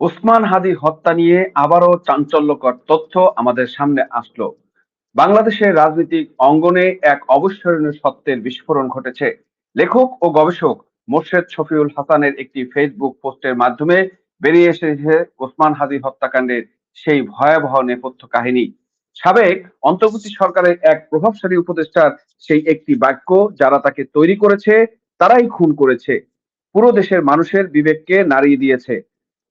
ওসমান হাদি হত্যা নিয়ে আবারও চাঞ্চল্যকর তথ্য আমাদের সামনে আসলো। বাংলাদেশের রাজনৈতিক অঙ্গনে এক অবিস্মরণীয় সত্যের বিস্ফোরণ ঘটেছে। লেখক ও গবেষক মোর্শেদ শফিউল হাসানের একটি ফেসবুক পোস্টের মাধ্যমে বেরিয়ে এসেছে ওসমান হাদি হত্যাকাণ্ডের সেই ভয়াবহ নেপথ্য কাহিনী। সাবেক অন্তর্বর্তী সরকারের এক প্রভাবশালী উপদেষ্টার সেই একটি বাক্য, যারা তাকে তৈরি করেছে তারাই খুন করেছে, পুরো দেশের মানুষের বিবেককে নাড়িয়ে দিয়েছে।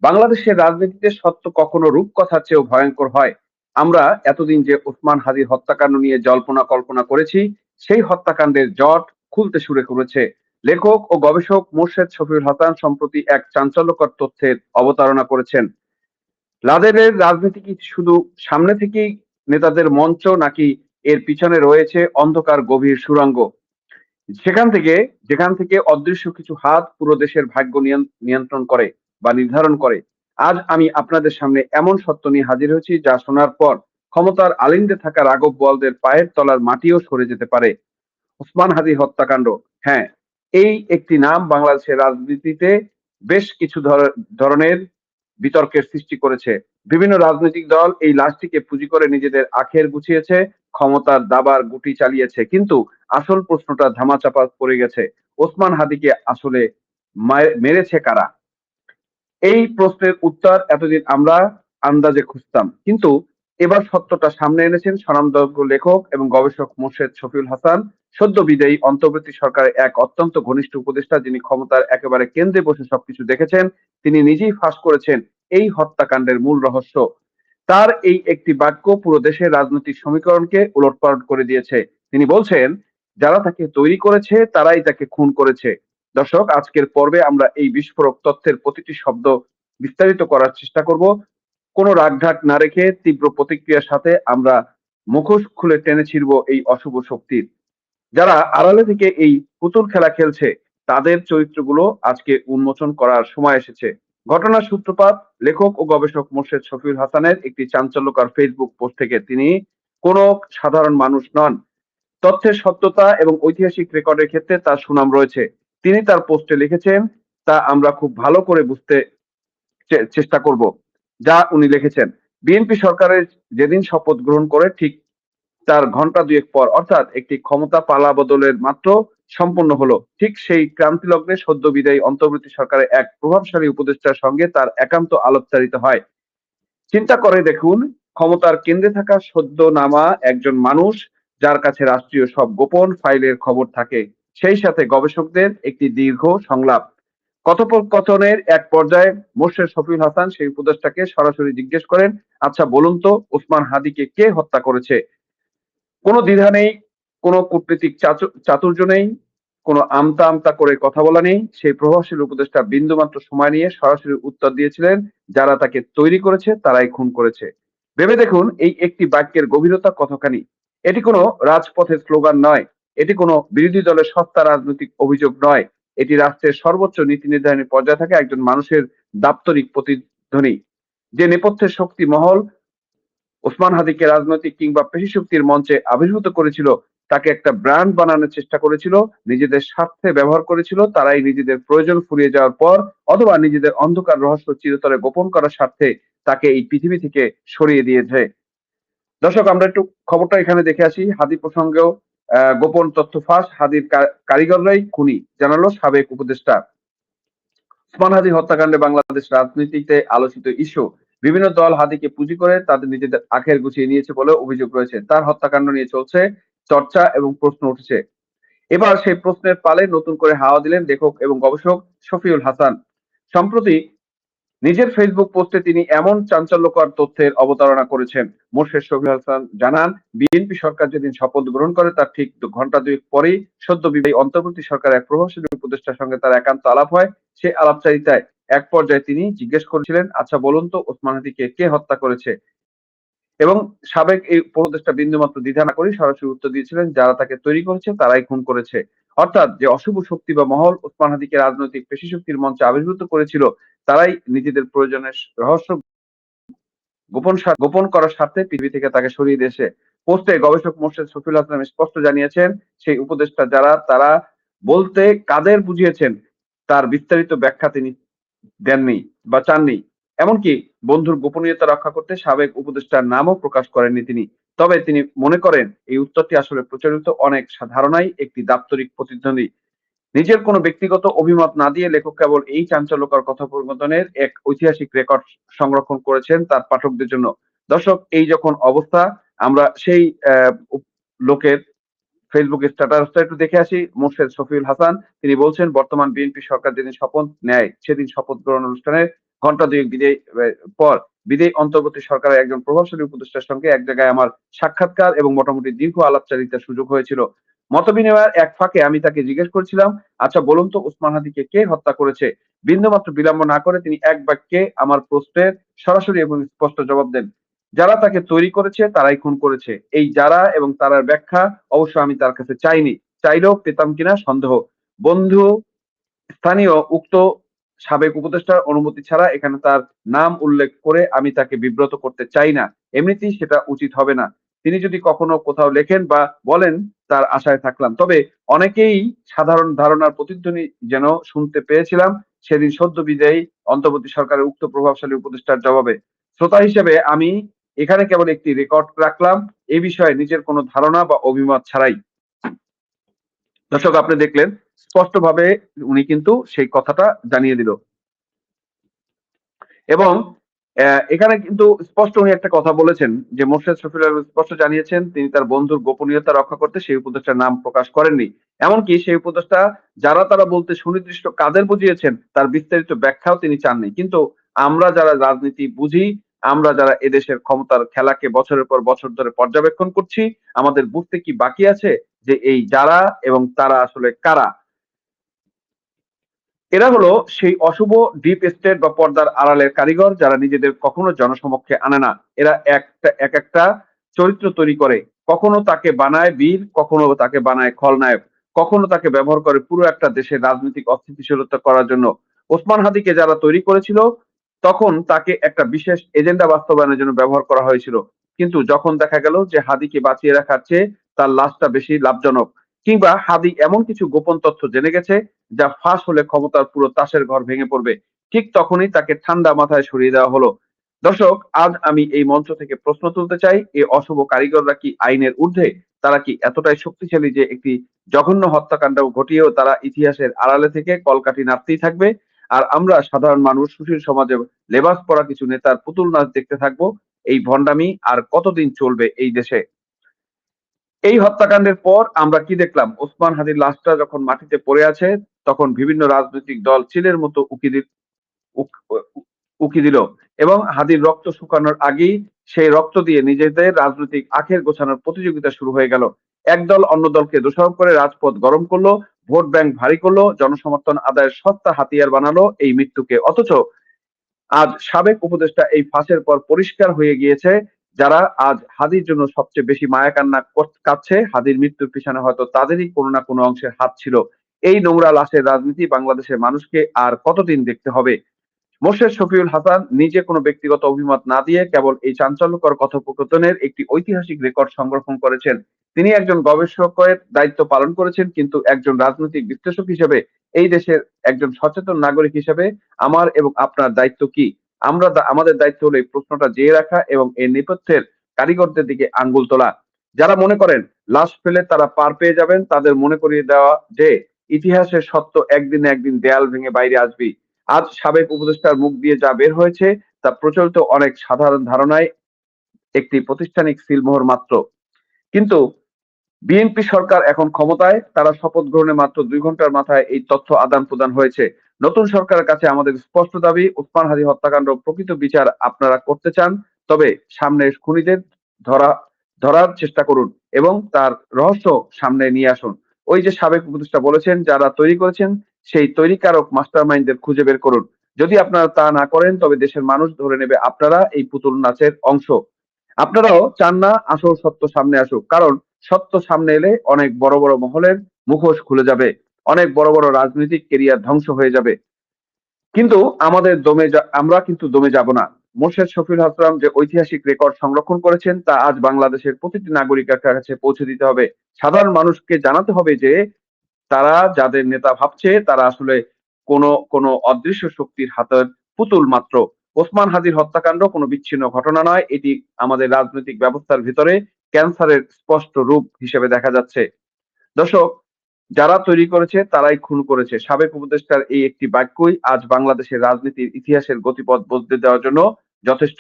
বাংলাদেশের রাজনীতিতে সত্য কখনো রূপকথার চেয়েও ভয়ঙ্কর হয়। আমরা এতদিন যে ওসমান হাদির হত্যাকাণ্ড নিয়ে জল্পনা কল্পনা করেছি, সেই হত্যাকাণ্ডের জট খুলতে শুরু করেছে। লেখক ও গবেষক মোর্শেদ শফিউল হাসান সম্প্রতি এক চাঞ্চল্যকর তথ্যের অবতারণা করেছেন। লাদেনের রাজনীতি কি শুধু সামনে থেকেই নেতাদের মঞ্চ, নাকি এর পিছনে রয়েছে অন্ধকার গভীর সুড়ঙ্গ, যেখান থেকে অদৃশ্য কিছু হাত পুরো দেশের ভাগ্য নিয়ন্ত্রণ করে বা নির্ধারণ করে? আজ আমি আপনাদের সামনে এমন সত্য নিয়ে হাজির হয়েছি যা শোনার পর ক্ষমতার আলিন্দে থাকা রাঘব বোয়ালদের পায়ের তলার মাটিও সরে যেতে পারে। ওসমান হাদি হত্যাকাণ্ড, হ্যাঁ, এই একটি নাম বাংলাদেশের রাজনীতিতে বেশ কিছু ধরনের বিতর্কের সৃষ্টি করেছে। বিভিন্ন রাজনৈতিক দল এই লাশটিকে পুঁজি করে নিজেদের আখের গুছিয়েছে, ক্ষমতার দাবার গুটি চালিয়েছে। কিন্তু আসল প্রশ্নটা ধামাচাপা পড়ে গেছে, ওসমান হাদিকে আসলে মেরেছে কারা? এই প্রশ্নের উত্তর এতদিন আমরা আন্দাজে খুঁজতাম, কিন্তু এবার সত্যটা সামনে এনেছেন স্বনামধন্য লেখক এবং গবেষক মোর্শেদ শফিউল হাসান, সদ্য বিদায়ী অন্তর্বর্তী সরকারের এক অত্যন্ত ঘনিষ্ঠ উপদেষ্টা, যিনি ক্ষমতার একেবারে কেন্দ্রে বসে সবকিছু দেখেছেন। তিনি নিজেই ফাঁস করেছেন এই হত্যাকাণ্ডের মূল রহস্য। তার এই একটি বাক্য পুরো দেশের রাজনৈতিক সমীকরণকে উলটপালট করে দিয়েছে। তিনি বলছেন, যারা তাকে তৈরি করেছে তারাই তাকে খুন করেছে। দর্শক, আজকের পর্বে আমরা এই বিস্ফোরক তথ্যের প্রতিটি শব্দ বিস্তারিত করার চেষ্টা করব। কোনো রাগঢাক না রেখে তীব্র প্রতিক্রিয়ার সাথে আমরা মুখোশ খুলে টেনে ছিড়ব এই অশুভ শক্তির। যারা আড়ালে থেকে এই পুতুল খেলা খেলছে, তাদের চরিত্রগুলো আজকে উন্মোচন করার সময় এসেছে। ঘটনার সূত্রপাত লেখক ও গবেষক মোর্শেদ শফিউল হাসানের একটি চাঞ্চল্যকর ফেসবুক পোস্ট থেকে। তিনি কোনো সাধারণ মানুষ নন। তথ্যের সত্যতা এবং ঐতিহাসিক রেকর্ডের ক্ষেত্রে তার সুনাম রয়েছে। তিনি তার পোস্টে লিখেছেন, তা আমরা খুব ভালো করে বুঝতে চেষ্টা করব। যা উনি লিখেছেন, বিএনপি সরকারের যেদিন শপথ গ্রহণ করে ঠিক তার ঘন্টা দুয়েক পর, অর্থাৎ একটি ক্ষমতা পালা বদলের মাত্র সম্পন্ন হলো, ঠিক সেই ক্রান্তি লগ্নে সদ্য বিদায়ী অন্তর্বর্তী সরকারের এক প্রভাবশালী উপদেষ্টার সঙ্গে তার একান্ত আলাপচারিত হয়। চিন্তা করে দেখুন, ক্ষমতার কেন্দ্রে থাকা সদ্য নামা একজন মানুষ, যার কাছে রাষ্ট্রীয় সব গোপন ফাইলের খবর থাকে, সেই সাথে গবেষকদের একটি দীর্ঘ সংলাপ। কথোপকথনের এক পর্যায়ে মোর্শেদ শফিউল হাসান সেই উপদেষ্টাকে সরাসরি জিজ্ঞেস করেন, আচ্ছা বলুন তো, ওসমান হাদিকে কে হত্যা করেছে? কোনো দ্বিধা নেই, কোনো কূটনীতিক চাতুর্য নেই, কোনো আমতা আমতা করে কথা বলা নেই। সেই প্রভাবশালী উপদেষ্টা বিন্দুমাত্র সময় নিয়ে সরাসরি উত্তর দিয়েছিলেন, যারা তাকে তৈরি করেছে তারাই খুন করেছে। ভেবে দেখুন এই একটি বাক্যের গভীরতা কতখানি। এটি কোনো রাজপথের স্লোগান নয়, এটি কোনো বিরোধী দলের সস্তা রাজনৈতিক অভিযোগ নয়, এটি রাষ্ট্রের সর্বোচ্চ নীতি নির্ধারণী পর্যায়ে থাকা একজন মানুষের দাপ্তরিক প্রতিধ্বনি। যে নেপথ্যের শক্তি মহল ওসমান হাদিকে রাজনৈতিক কিংবা পেশি শক্তির মঞ্চে আবির্ভূত করেছিল, তাকে একটা ব্র্যান্ড বানানোর চেষ্টা করেছিল, নিজেদের স্বার্থে ব্যবহার করেছিল, তারাই নিজেদের প্রয়োজন ফুরিয়ে যাওয়ার পর অথবা নিজেদের অন্ধকার রহস্য চিরতরে গোপন করার স্বার্থে তাকে এই পৃথিবী থেকে সরিয়ে দিয়েছে। দর্শক, আমরা একটু খবরটা এখানে দেখে আসি। হাদি প্রসঙ্গেও গোপন তথ্য ফাঁস, হাদির কারিগররাই খুনি, জানালো সাবেক উপদেষ্টা। ওসমান হাদি হত্যাকাণ্ডে বাংলাদেশ রাজনীতিতে আলোচিত ইস্যু। বিভিন্ন দল হাদিকে পুঁজি করে তাদের নিজেদের আখের গুছিয়ে নিয়েছে বলে অভিযোগ রয়েছে। তার হত্যাকাণ্ড নিয়ে চলছে চর্চা এবং প্রশ্ন উঠেছে। এবার সেই প্রশ্নের পালে নতুন করে হাওয়া দিলেন লেখক এবং গবেষক শফিউল হাসান। সম্প্রতি নিজের ফেসবুক পোস্টে তিনি এমন চাঞ্চল্যকর তথ্যের অবতারণা করেছেন। মোর্শেদ শফিউল হাসান জানান, বিএনপি সরকার যেদিন শপথ গ্রহণ করে তার ঠিক ঘন্টা দুয়েক পরেই সদ্য বিদায়ী অন্তর্বর্তী সরকারের এক প্রভাবশালী উপদেষ্টার সঙ্গে তার একান্ত আলাপ হয়। সে আলাপচারিতায় এক পর্যায়ে তিনি জিজ্ঞেস করেছিলেন, আচ্ছা বলুন তো, ওসমান হাদিকে কে হত্যা করেছে? এবং সাবেক এই উপদেষ্টা বিন্দুমাত্র দ্বিধা না করে সরাসরি উত্তর দিয়েছিলেন, যারা তাকে তৈরি করেছে তারাই খুন করেছে। অর্থাৎ যে অশুভ শক্তি বা মহল ওসমান হাদিকে রাজনৈতিক পেশি শক্তির মঞ্চে আবির্ভূত করেছিল, তারাই নিজেদের প্রয়োজনের রহস্য গোপন করার স্বার্থে পৃথিবী থেকে তাকে সরিয়ে দিয়েছে। পোস্টে গবেষক মোর্শেদ শফিউল হাসান স্পষ্ট জানিয়েছেন, সেই উপদেষ্টা যারা, তারা বলতে কাদের বুঝিয়েছেন তার বিস্তারিত ব্যাখ্যা তিনি দেননি বা চাননি। এমনকি বন্ধুর গোপনীয়তা রক্ষা করতে সাবেক উপদেষ্টার নামও প্রকাশ করেননি তিনি। তবে তিনি মনে করেন এই উত্তরটি আসলে প্রচলিত অনেক ধারণাই একটি দাপ্তরিক প্রতিধ্বনি। নিজের কোনো ব্যক্তিগত অভিমত না দিয়ে লেখক কেবল এই চাঞ্চল্যকর কথোপকথনের এক ঐতিহাসিক রেকর্ড সংরক্ষণ করেছেন তার পাঠকদের জন্য। দর্শক, এই যখন অবস্থা, আমরা সেই লোকের ফেসবুক স্ট্যাটাসটা একটু দেখে আসি। মোর্শেদ শফিউল হাসান তিনি বলছেন, বর্তমান বিএনপি সরকার যেদিন শপথ নেয় সেদিন শপথ গ্রহণ অনুষ্ঠানে ঘন্টা দুয়েক পর বিদেয়ী অন্তর্বর্তী সরকারের একজন প্রভাবশালী উপদেষ্টার সঙ্গে এক জায়গায় আমার সাক্ষাৎকার এবং মোটামুটি দীর্ঘ আলাপচারিতার সুযোগ হয়েছিল। মতবিনিময়ের এক ফাঁকে আমি তাকে জিজ্ঞেস করেছিলাম, আচ্ছা বলুন তো ওসমান হাদিকে কে হত্যা করেছে? বিন্দুমাত্র বিলম্ব না করে তিনি এক বাক্যে আমার প্রশ্নের সরাসরি এবং স্পষ্ট জবাব দেন, যারা তাকে তৈরি করেছে তারাই খুন করেছে। এই যারা এবং তারার ব্যাখ্যা অবশ্য আমি তার কাছে চাইনি, চাইলেও পেতাম কিনা সন্দেহ। বন্ধু স্থানীয় উক্ত সাবেক উপদেষ্টার অনুমতি ছাড়া এখানে তার নাম উল্লেখ করে আমি তাকে বিব্রত করতে চাই না। এমনিতেই সেটা উচিত হবে না। তিনি যদি কখনো কোথাও লেখেন বা বলেন তার আশায় থাকলাম। তবে অনেকেই সাধারণ ধারণার প্রতিধ্বনি যেন শুনতে পেয়েছিলাম সেদিন সদ্য বিদায়ী অন্তর্বর্তী সরকারের উক্ত প্রভাবশালী উপদেষ্টার জবাবে। শ্রোতা হিসেবে আমি এখানে কেবল একটি রেকর্ড রাখলাম এই বিষয়ে নিজের কোনো ধারণা বা অভিমত ছাড়াই। দর্শক, আপনি দেখলেন স্পষ্টভাবে উনি কিন্তু সেই কথাটা জানিয়ে দিল এবং এখানে কিন্তু স্পষ্ট উনি একটা কথা বলেছেন যে মোর্শেদ শফিউল স্পষ্ট জানিয়েছেন তিনি তার বন্ধুর গোপনীয়তা রক্ষা করতে সেই উপদেষ্টার নাম প্রকাশ করেননি। এমনকি সেই উপদেষ্টা যারা তারা বলতে সুনির্দিষ্ট কাদের বুঝিয়েছেন তার বিস্তারিত ব্যাখ্যাও তিনি চাননি। কিন্তু আমরা যারা রাজনীতি বুঝি, আমরা যারা এদেশের ক্ষমতার খেলাকে বছরের পর বছর ধরে পর্যবেক্ষণ করছি, আমাদের বুঝতে কি বাকি আছে যে এই যারা এবং তারা আসলে কারা? এরা হলো সেই অশুভ ডিপ স্টেট বা পর্দার আড়ালের কারিগর যারা নিজেদের কখনো জনসমক্ষে আনে না। এরা এক একটা চরিত্র তৈরি করে, কখনো তাকে বানায় বীর, কখনো তাকে বানায় খলনায়ক, কখনো তাকে ব্যবহার করে পুরো একটা দেশের রাজনৈতিক অস্থিতিশীলতা করার জন্য। ওসমান হাদিকে যারা তৈরি করেছিল তখন তাকে একটা বিশেষ এজেন্ডা বাস্তবায়নের জন্য ব্যবহার করা হয়েছিল। কিন্তু যখন দেখা গেল যে হাদিকে বাঁচিয়ে রাখার চেয়ে তার লাশটা বেশি লাভজনক, কিংবা হাদি এমন কিছু গোপন তথ্য জেনে গেছে যা ফাঁস হলে ক্ষমতার পুরো তাসের ঘর ভেঙে পড়বে, ঠিক তখনই তাকে ঠান্ডা মাথায় সরিয়ে দেওয়া হলো। দর্শক, আজ আমি এই মঞ্চ থেকে প্রশ্ন তুলতে চাই, এই অশুভ কারিগররা কি আইনের ঊর্ধ্বে? তারা কি এতটাই শক্তিশালী যে একটি জঘন্য হত্যাকাণ্ড ঘটিয়েও তারা ইতিহাসের আড়ালে থেকে কলকাঠি নাড়তেই থাকবে, আর আমরা সাধারণ মানুষ সুশীল সমাজে লেবাস পরা কিছু নেতার পুতুল নাচ দেখতে থাকবো? এই ভণ্ডামি আর কতদিন চলবে এই দেশে? এই হত্যাকাণ্ডের পর আমরা কি দেখলাম? ওসমান হাদির লাশটা যখন মাটিতে পড়ে আছে তখন বিভিন্ন রাজনৈতিক দল চিলের মতো উকি দিল এবং হাদির রক্ত শুকানোর আগেই সেই রক্ত দিয়ে নিজেদের রাজনৈতিক আখের গোছানোর প্রতিযোগিতা শুরু হয়ে গেল। একদল অন্য দলকে দোষারোপ করে রাজপথ গরম করলো, ভোট ব্যাংক ভারী করলো, জনসমর্থন আদায়ের সস্তা হাতিয়ার বানালো এই মৃত্যুকে। অথচ আজ সাবেক উপদেষ্টা এই ফাঁসের পর পরিষ্কার হয়ে গিয়েছে যারা আজ হাদির জন্য সবচেয়ে বেশি মায়া কান্না কাচ্ছে, হাদির মৃত্যুর পিছনে হয়তো তাদেরই কোনো না কোনো অংশের হাত ছিল। এই নোংরা লাশের রাজনীতি বাংলাদেশের মানুষকে আর কতদিন দেখতে হবে? মোর্শেদ শফিউল হাসান নিজে কোনো ব্যক্তিগত অভিমত না দিয়ে কেবল এই চাঞ্চল্যকর কথোপকথনের একটি ঐতিহাসিক রেকর্ড সংরক্ষণ করেছেন। তিনি একজন গবেষকের দায়িত্ব পালন করেছেন, কিন্তু একজন রাজনৈতিক বিশ্লেষক হিসেবে এই দেশের একজন সচেতন নাগরিক হিসেবে আমার এবং আপনার দায়িত্ব কি? আমাদের দায়িত্ব হলো এই প্রশ্নটা জেয়ে রাখা এবং এর নেপথ্যের কারিগরদের দিকে আঙ্গুল তোলা। যারা মনে করেন লাশ ফেলে তারা পার পেয়ে যাবেন তাদের মনে করিয়ে দেওয়া যে ইতিহাসের সত্য একদিন না একদিন দেয়াল ভেঙে বাইরে আসবেই। আজ সাবেক উপদেষ্টার মুখ দিয়ে যা বের হয়েছে তা প্রচলিত অনেক সাধারণ ধারণায় একটি প্রাতিষ্ঠানিক সিলমোহর মাত্র। কিন্তু বিএনপি সরকার এখন ক্ষমতায়, তারা শপথ গ্রহণের মাত্র ২ ঘন্টার মাথায় এই তথ্য আদান প্রদান হয়েছে। নতুন সরকারের কাছে আমাদের স্পষ্ট দাবি, ওসমান হাদি হত্যাকাণ্ড প্রকৃত বিচার আপনারা করতে চান, তবে সামনে খুনিদের ধরা ধরার চেষ্টা করুন এবং তার রহস্য সামনে নিয়ে আসুন। ওই যে সাবেক উপদেষ্টা বলেছেন যারা তৈরি করেছেন সেই তৈরিকারক মাস্টারমাইন্ডদের খুঁজে বের করুন। যদি আপনারা তা না করেন তবে দেশের মানুষ ধরে নেবে আপনারা এই পুতুল নাচের অংশ। আপনারাও চান না আসল সত্য সামনে আসুক, কারণ সত্য সামনে এলে অনেক বড় বড় মহলের মুখোশ খুলে যাবে, অনেক বড় বড় রাজনৈতিক কেরিয়ার ধ্বংস হয়ে যাবে। কিন্তু আমরা কিন্তু দমে যাব না। মোর্শেদ শফিউল হাসান যে ঐতিহাসিক রেকর্ড সংরক্ষণ করেছেন তা আজ বাংলাদেশের প্রতিটি নাগরিকের কাছে পৌঁছে দিতে হবে। সাধারণ মানুষকে জানাতে হবে যে তারা যাদের নেতা ভাবছে তারা আসলে কোনো অদৃশ্য শক্তির হাতের পুতুল মাত্র। ওসমান হাদির হত্যাকাণ্ড কোনো বিচ্ছিন্ন ঘটনা নয়, এটি আমাদের রাজনৈতিক ব্যবস্থার ভিতরে ক্যান্সারের স্পষ্ট রূপ হিসেবে দেখা যাচ্ছে। দর্শক, যারা তৈরি করেছে তারাই খুন করেছে। সাবেক উপদেষ্টার এই একটি বাক্যই আজ বাংলাদেশের রাজনীতির ইতিহাসের গতিপথ বদলে দেওয়ার জন্য যথেষ্ট।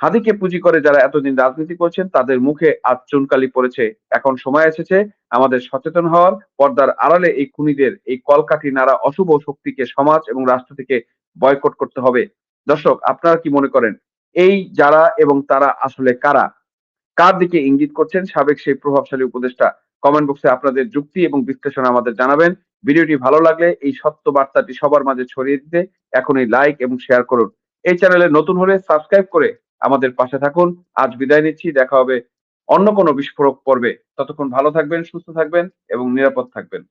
হাদিকে পুঁজি করে যারা এতদিন রাজনীতি করছেন তাদের মুখে আজ চুনকালি পড়েছে। এখন সময় এসেছে আমাদের সচেতন হওয়ার, পর্দার আড়ালে এই খুনিদের, এই কলকাঠি নাড়া অশুভ শক্তিকে সমাজ এবং রাষ্ট্র থেকে বয়কট করতে হবে। দর্শক, আপনারা কি মনে করেন এই যারা এবং তারা আসলে কারা? কার দিকে ইঙ্গিত করছেন সাবেক সেই প্রভাবশালী উপদেষ্টা? কমেন্ট বক্সে আপনাদের যুক্তি এবং বিশ্লেষণ আমাদের জানাবেন। ভিডিওটি ভালো লাগলে এই সত্য বার্তাটি সবার মাঝে ছড়িয়ে দিতে এখনই লাইক এবং শেয়ার করুন। এই চ্যানেলে নতুন হলে সাবস্ক্রাইব করে আমাদের পাশে থাকুন। আজ বিদায় নিচ্ছি। দেখা হবে অন্য কোনো বিস্ফোরক পর্বে। ততক্ষণ ভালো থাকবেন, সুস্থ থাকবেন এবং নিরাপদ থাকবেন।